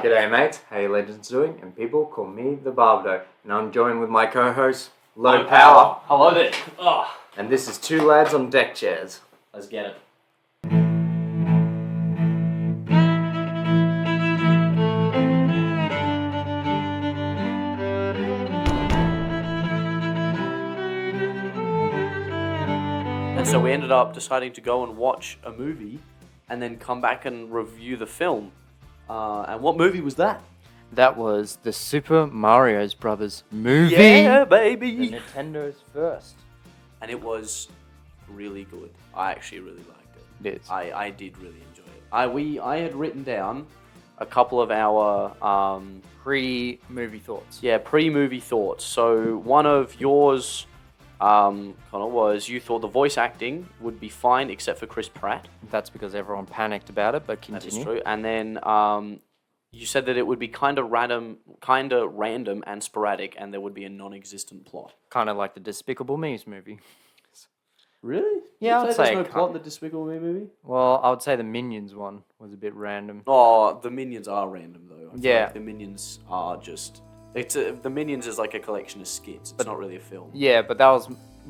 G'day mate, how you legends doing? And people call me the Babadoe, and I'm joined with my co-host, Low Power. Hello there. Oh, And this is Two Lads on Deck Chairs. let's get it. And so we ended up deciding to go and watch a movie and then come back and review the film. And what movie was that? That was the Super Mario Brothers movie. Yeah, baby! The Nintendo's first. And it was really good. I actually really liked it. It is. I did really enjoy it. I had written down a couple of our Pre-movie thoughts. pre-movie thoughts. So one of yours, Connor, was you thought the voice acting would be fine except for Chris Pratt. That's because everyone panicked about it, but continue. That is true. And then you said that it would be kind of random and sporadic, and there would be a non-existent plot. Kind of like the Despicable Me's movie. Really? Yeah, I'd say there's no plot in the Despicable Me movie. Well, I would say the Minions one was a bit random. Oh, the Minions are random though. I feel Yeah. like the Minions are just. The Minions is like a collection of skits. It's not really a film. Yeah, but that was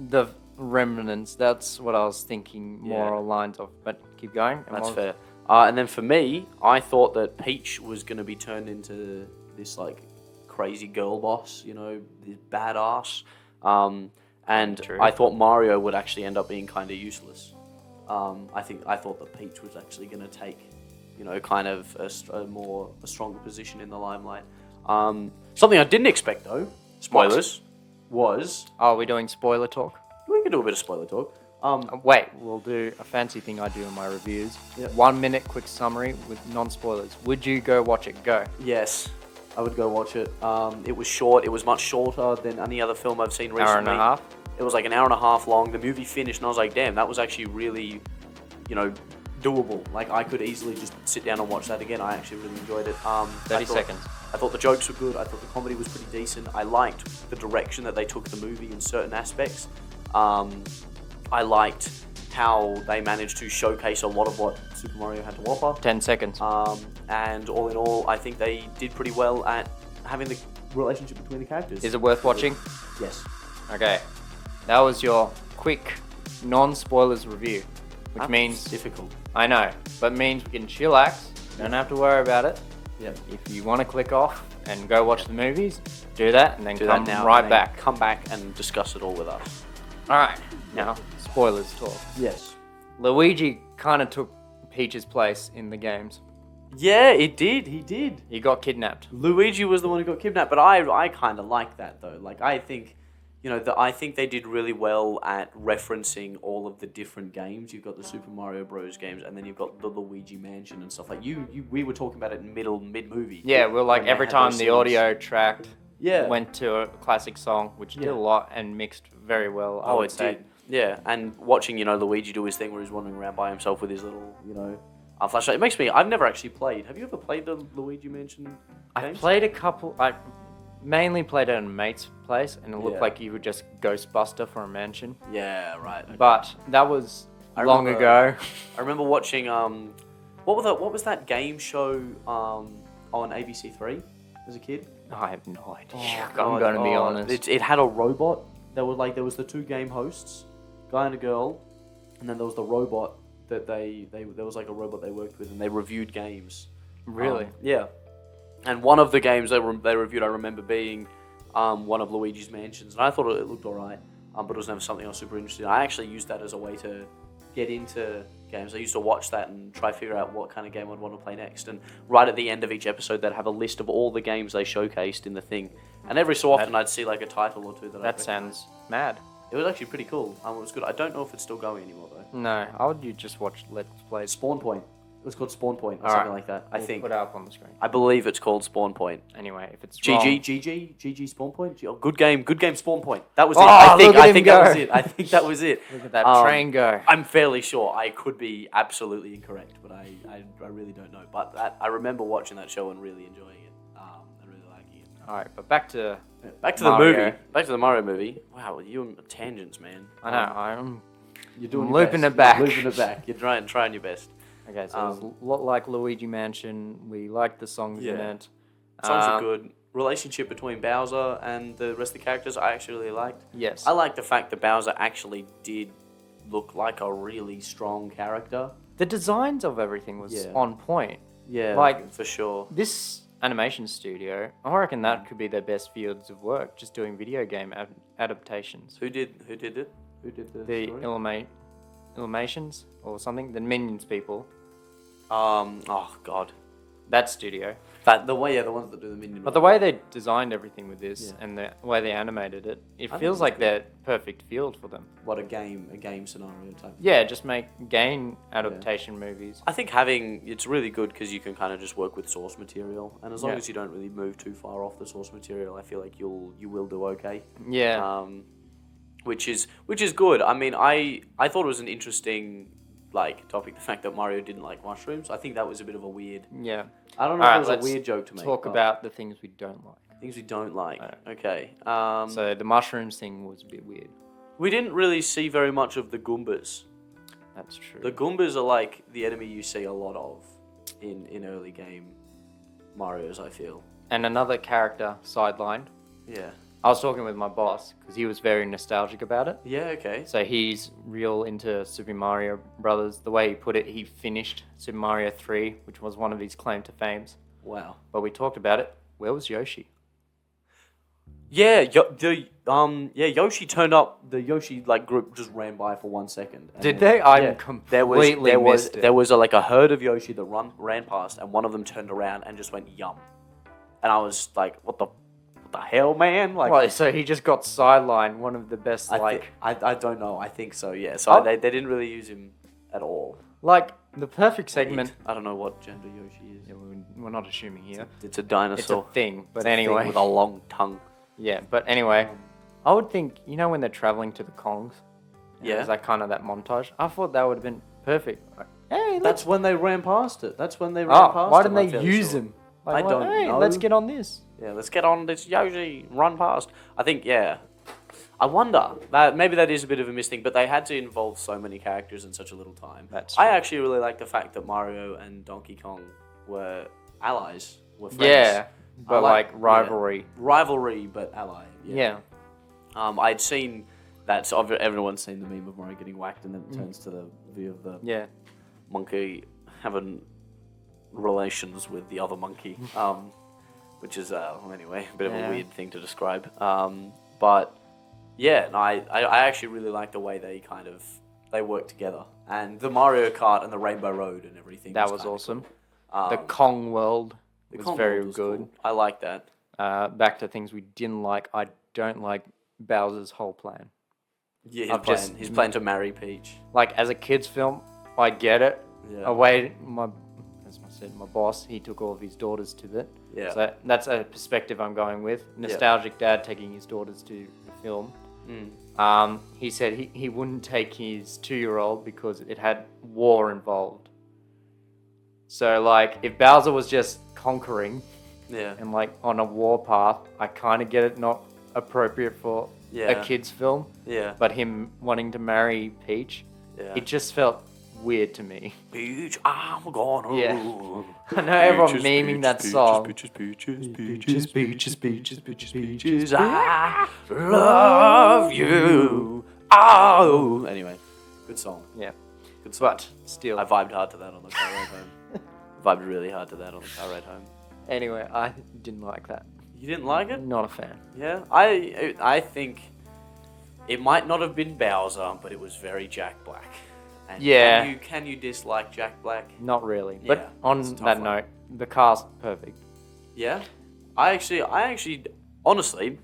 the remnants. That's what I was thinking more Yeah. along lines of. But keep going. And That's what- fair. And then for me, I thought that Peach was going to be turned into this like crazy girl boss, this badass. And True. I thought Mario would actually end up being kind of useless. I thought that Peach was actually going to take, kind of a stronger position in the limelight. Something I didn't expect though, spoilers, was Oh, we're doing spoiler talk? we can do a bit of spoiler talk. Wait, we'll do a fancy thing I do in my reviews. Yep. 1 minute quick summary with non-spoilers. Would you go watch it? Go. Yes, I would go watch it. It was short. It was much shorter than any other film I've seen recently. Hour and a half? It was like an hour and a half long. The movie finished, and I was like, damn, that was actually really, doable. Like, I could easily just sit down and watch that again. I actually really enjoyed it. 30 seconds. I thought the jokes were good. I thought the comedy was pretty decent. I liked the direction that they took the movie in certain aspects. I liked how they managed to showcase a lot of what Super Mario had to offer. 10 seconds. And all in all, I think they did pretty well at having the relationship between the characters. Is it worth watching? Yes. Okay. That was your quick non-spoilers review. Which means... difficult. I know. But means we can chillax. Don't have to worry about it. Yep. If you want to click off and go watch the movies, do that and then Do come that now. right and then back. Come back and discuss it all with us. Alright. Now, spoilers talk. Yes. Luigi kind of took Peach's place in the games. Yeah, it did. He did. He got kidnapped. Luigi was the one who got kidnapped, but I kind of like that though. Like I think, I think they did really well at referencing all of the different games. You've got the Super Mario Bros. Games, and then you've got the Luigi Mansion and stuff like we were talking about it in mid movie. Yeah, well, like when they every had time those the scenes. audio tracked Yeah. went to a classic song, which did a lot and mixed very well, I would say. did. Yeah, and watching, Luigi do his thing where he's wandering around by himself with his little, flashlight. It makes me... I've never actually played. Have you ever played the Luigi Mansion I games? played a couple... I mainly played at a mate's place, and it looked Yeah. like you were just Ghostbuster for a mansion. Yeah, right. Okay. But that was I long remember- ago. I remember watching, what was that game show on ABC3 as a kid? I have no idea. Oh, I'm God. going to be honest. It had a robot. There was the two game hosts, guy and a girl, and then there was the robot that there was like a robot they worked with, and they reviewed games. Really? Yeah. And one of the games they reviewed, I remember being one of Luigi's Mansions, and I thought it looked alright, but it was never something I was super interested in. I actually used that as a way to get into games. I used to watch that and try to figure out what kind of game I'd want to play next. And right at the end of each episode, they'd have a list of all the games they showcased in the thing. And every so often, I'd see like a title or two that I That sounds mad. It was actually pretty cool. It was good. I don't know if it's still going anymore though. No, how would you just watch Let's Play? Spawn Point. It was called Spawn Point or Alright. something like that. I We'll think. put it up on the screen. I believe it's called Spawn Point. Anyway, if it's wrong... GG Spawn Point. Oh, good game Spawn Point. That was Oh, it. I think look at him that was go. it. I think that was it. Look at that train go. I'm fairly sure. I could be absolutely incorrect, but I really don't know. But I remember watching that show and really enjoying it. And really liking it. Alright, but back to... Back to Mario. the movie. Back to the Mario movie. Wow, you and tangents, man. I know, I'm... You're doing I'm your looping best. it back. You're looping it back. You're trying your best. Okay, so it's a lot like Luigi Mansion. We liked the songs in it. Songs were good. Relationship between Bowser and the rest of the characters, I actually really liked. Yes. I like the fact that Bowser actually did look like a really strong character. The designs of everything was on point. Yeah, Like, for sure. This animation studio, I reckon that could be their best fields of work, just doing video game adaptations. Who did it? Who did The story? Illuminations or something, the Minions people. Oh god. That studio. The ones that do the minion. But the way they designed everything with this and the way they animated it, it feels like they're perfect field for them. What a game scenario type. Yeah, just make game adaptation movies. I think it's really good because you can kind of just work with source material, and as long as you don't really move too far off the source material, I feel like you will do okay. Yeah. Which is good. I mean, I thought it was an interesting topic, the fact that Mario didn't like mushrooms. I think that was a bit of a weird. Yeah. I don't know if it was a weird joke to make. Talk about the things we don't like. Things we don't like. Okay. So the mushrooms thing was a bit weird. We didn't really see very much of the Goombas. That's true. The Goombas are like the enemy you see a lot of in early game Marios, I feel. And another character sidelined. Yeah. I was talking with my boss because he was very nostalgic about it. Yeah, okay. So he's real into Super Mario Brothers. The way he put it, he finished Super Mario 3, which was one of his claim to fames. Wow. But we talked about it. Where was Yoshi? Yeah, Yoshi turned up. The Yoshi group just ran by for 1 second. Did they? I'm completely missed it. There was a herd of Yoshi that ran past, and one of them turned around and just went yum. And I was like, what the hell, man? Right, so he just got sidelined. One of the best, I don't know. I think so. Yeah. So they didn't really use him at all. The perfect segment. I don't know what gender Yoshi is. Yeah, we're not assuming here. It's a dinosaur. It's a thing. But it's a anyway, thing with a long tongue. Yeah. But anyway, I would think when they're traveling to the Kongs. Yeah. There's that montage. I thought that would have been perfect. Hey, that's when they ran past it. Why didn't they use him? I don't know. Let's get on this. Yeah, let's get on this Yoshi, run past. I think, I wonder, maybe that is a bit of a missed thing, but they had to involve so many characters in such a little time. That's true. I actually really like the fact that Mario and Donkey Kong were allies, were friends. Yeah, but rivalry. Yeah, rivalry, but ally. Yeah. I'd seen that, so everyone's seen the meme of Mario getting whacked and then it turns to the view of the monkey having relations with the other monkey. Which is, anyway, a bit of a weird thing to describe. But, yeah, no, I actually really like the way they work together. And the Mario Kart and the Rainbow Road and everything. That was awesome. The Kong world was very good. Cool. I like that. Back to things we didn't like. I don't like Bowser's whole plan. Yeah, his plan to marry Peach. As a kid's film, I get it. Yeah. As I said, my boss, he took all of his daughters to it. Yeah. So that's a perspective I'm going with. Nostalgic dad taking his daughters to the film. He said he wouldn't take his 2-year-old because it had war involved. So, if Bowser was just conquering and, on a war path, I kind of get it not appropriate for a kid's film. Yeah. But him wanting to marry Peach, it just felt weird to me. Peach, I'm gonna rule. I know everyone memeing that song. Peaches, I love you. Oh. Anyway, good song. Yeah. Good song. But still, I vibed hard to that on the car ride home. Vibed really hard to that on the car ride home. Anyway, I didn't like that. You didn't like it? Not a fan. Yeah, I think it might not have been Bowser, but it was very Jack Black. And can you dislike Jack Black? Not really. Yeah, but on that note, the cast perfect. Yeah, I actually, honestly,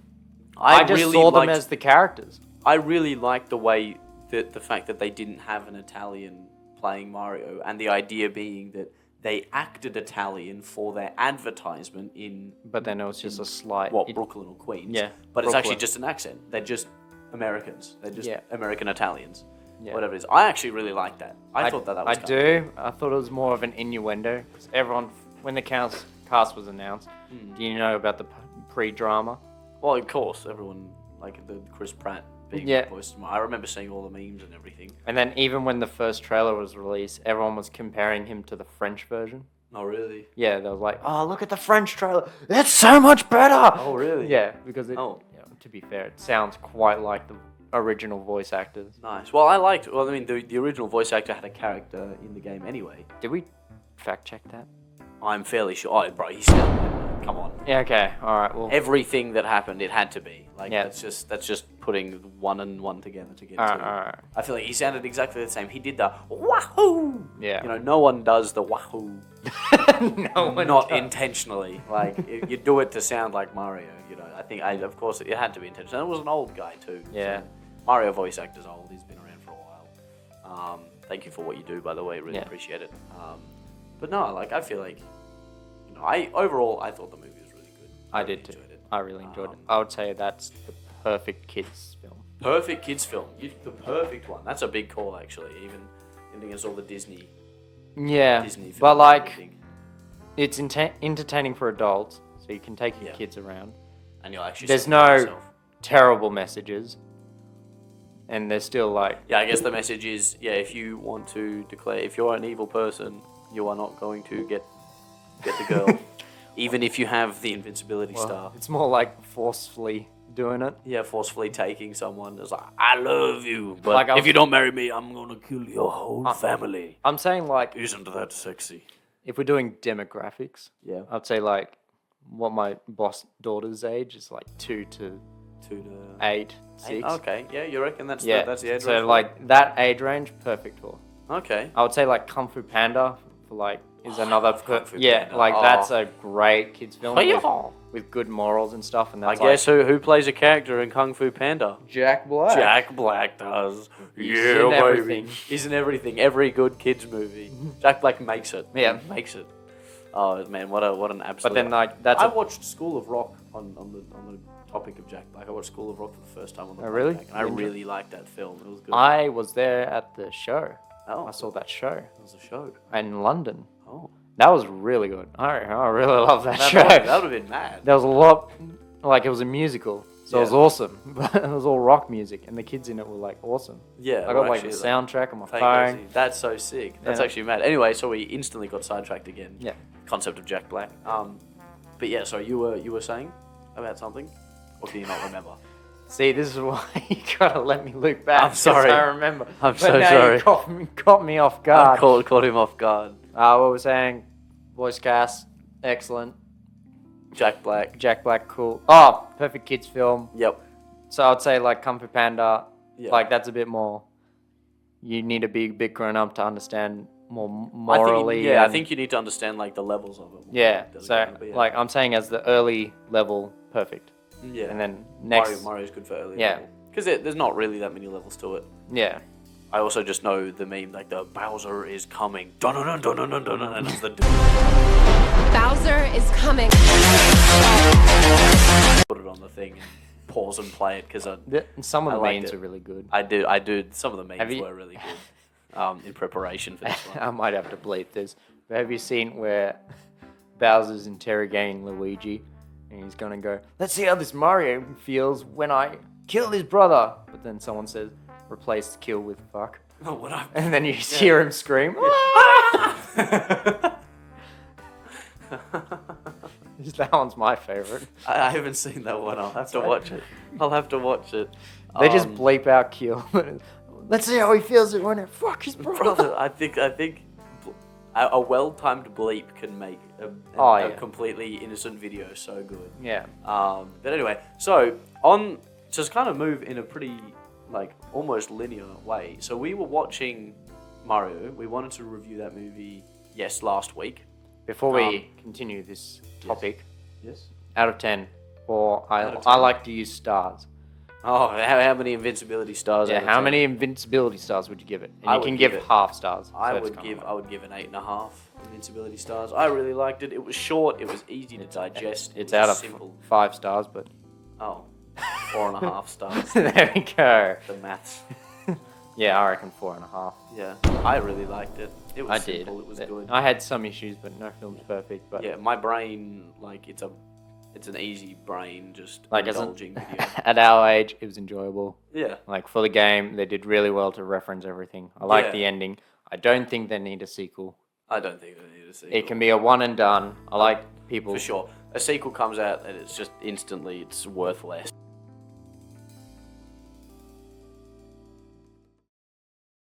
I just really saw them as the characters. I really liked the way that the fact that they didn't have an Italian playing Mario, and the idea being that they acted Italian for their advertisement in. But then it was just a slight. Brooklyn or Queens? Yeah, but it's actually just an accent. They're just Americans. They're just American Italians. Yeah. Whatever it is. I actually really like that. I thought that was cool. I thought it was more of an innuendo. Because everyone, when the cast was announced, do you know about the pre-drama? Well, of course, everyone, the Chris Pratt being Yeah. voiced. I remember seeing all the memes and everything. And then even when the first trailer was released, everyone was comparing him to the French version. Oh, really? Yeah, they was like, "Oh, look at the French trailer. It's so much better." Oh, really? Yeah, because Oh. to be fair, it sounds quite like the original voice actors. Nice. Well, I mean, the original voice actor had a character in the game anyway. Did we fact check that? I'm fairly sure. Oh, bro, he's still... Come on. Yeah, okay. All right. Well, Everything that happened, it had to be. Like, Yeah. that's just putting one and one together to get all to. right, all right. I feel like he sounded exactly the same. He did the wahoo. Yeah. You know, no one does the wahoo. No one Not does. intentionally. Like, you do it to sound like Mario. You know, of course, it had to be intentional. And it was an old guy too. Yeah. So Mario voice actor's old. He's been around for a while. Thank you for what you do, by the way. Really appreciate it. But no, like, I feel like, you know, overall I thought the movie was really good. I really did too. enjoyed it. I really enjoyed it. I would say that's the perfect kids film. Perfect kids film. The perfect one. That's a big call, actually. Even against all the Disney films. But and like, everything. it's entertaining for adults, so you can take your Yeah. kids around. And you'll actually There's see it for no yourself. terrible messages, and they're still like, Yeah, I guess the message is, if you want to declare, if you're an evil person, you are not going to get the girl, even if you have the invincibility well, star. it's more like forcefully doing it. Yeah, forcefully taking someone. It's like, I love you, but Like, if you don't marry me, I'm gonna kill your whole family. I'm saying like, Isn't that sexy? if we're doing demographics, Yeah. I'd say like, what my boss daughter's age is like 2 to 2 to 8, 6. Okay, yeah, you reckon that's Yeah, that's the age so range? like that age range, perfect for. Okay. I would say like Kung Fu Panda for like is I another love Kung Fu yeah, Panda. like Oh. that's a great kids film Yeah. with good morals and stuff. And I that's guess who plays a character in Kung Fu Panda? like Jack Black. Jack Black does. He's Yeah, in baby. everything. He's in everything. Every good kids movie. Jack Black makes it. Yeah. He makes it. Oh man, what an absolute. But then like that's I a, watched School of Rock on the topic of Jack Black. I watched School of Rock for the first time on the Oh, really? podcast, and I really liked that film. It was good. I was there at the show. Oh, I saw that show it was a show. in London. Oh, That was really good. I really love that show. that would have been mad. There was a lot, like it was a musical, so it was Yeah. awesome. But it was all rock music, and the kids in it were like awesome. Yeah, I got like the soundtrack on my phone. That's so sick. That's Yeah. actually mad. Anyway, so we instantly got sidetracked again. Yeah. Concept of Jack Black. But yeah, so you were saying about something, or can you not remember? See, this is why you gotta let me look back. I'm 'cause sorry. I remember. I'm But so now sorry. You caught me off guard. Caught him off guard. What we're saying, voice cast, excellent. Jack Black. Jack Black, cool. Oh, perfect kids film. Yep. So I'd say like Kung Fu Panda, Yeah. like that's a bit more. You need to be a bit grown up to understand more morally. I and- think you need to understand like the levels of it. Yeah. Does it So go, but yeah. like I'm saying, as the early level, perfect. yeah. And then next, Mario's good for early. Yeah. Because there's not really that many levels to it. yeah. I also just know the meme like the Bowser is coming. Dun dun dun dun dun dun dun, and it's the Bowser is coming. put it on the thing and pause and play it because Some of I the liked memes it. are really good. I do. Some of the memes Have you- were really good in preparation for this one. I might have to bleep this. But have you seen where Bowser's interrogating Luigi and he's gonna go, let's see how this Mario feels when I kill his brother. But then someone says, replace kill with fuck. Oh, what I And then you just hear him scream. That one's my favorite. I haven't seen that one. I'll have to watch it. I'll have to watch it. They just bleep out kill. Let's see how he feels it when it fuck his brother. brother. I think a well-timed bleep can make Oh, a yeah. completely innocent video so good. Yeah. But anyway, so on just kind of move in a pretty like almost linear way. So we were watching Mario. We wanted to review that movie last week. Before we continue this topic, Yes. out of 10, or Out of I 10. like to use stars. Oh, how many invincibility stars? Yeah, out of how 10? many invincibility stars would you give it? And I you would can give give it- half stars. I so it's would kinda give an 8.5 invincibility stars. I really liked it. It was short. It was easy to digest. It's it out was of simple. 5 stars, but 4.5 stars. there we go. The maths. Yeah, I reckon 4.5. Yeah, I really liked it. It was I did. simple. It was good. I had some issues, but no film's perfect. But Yeah, my brain, like, it's a It's an easy brain, just Like indulging video. at our age, it was enjoyable. Yeah. Like for the game, they did really well to reference everything. I like Yeah. the ending. I don't think they need a sequel. I don't think they need a sequel. It can be a one and done. I like people. For sure. A sequel comes out and it's just instantly, it's worth less.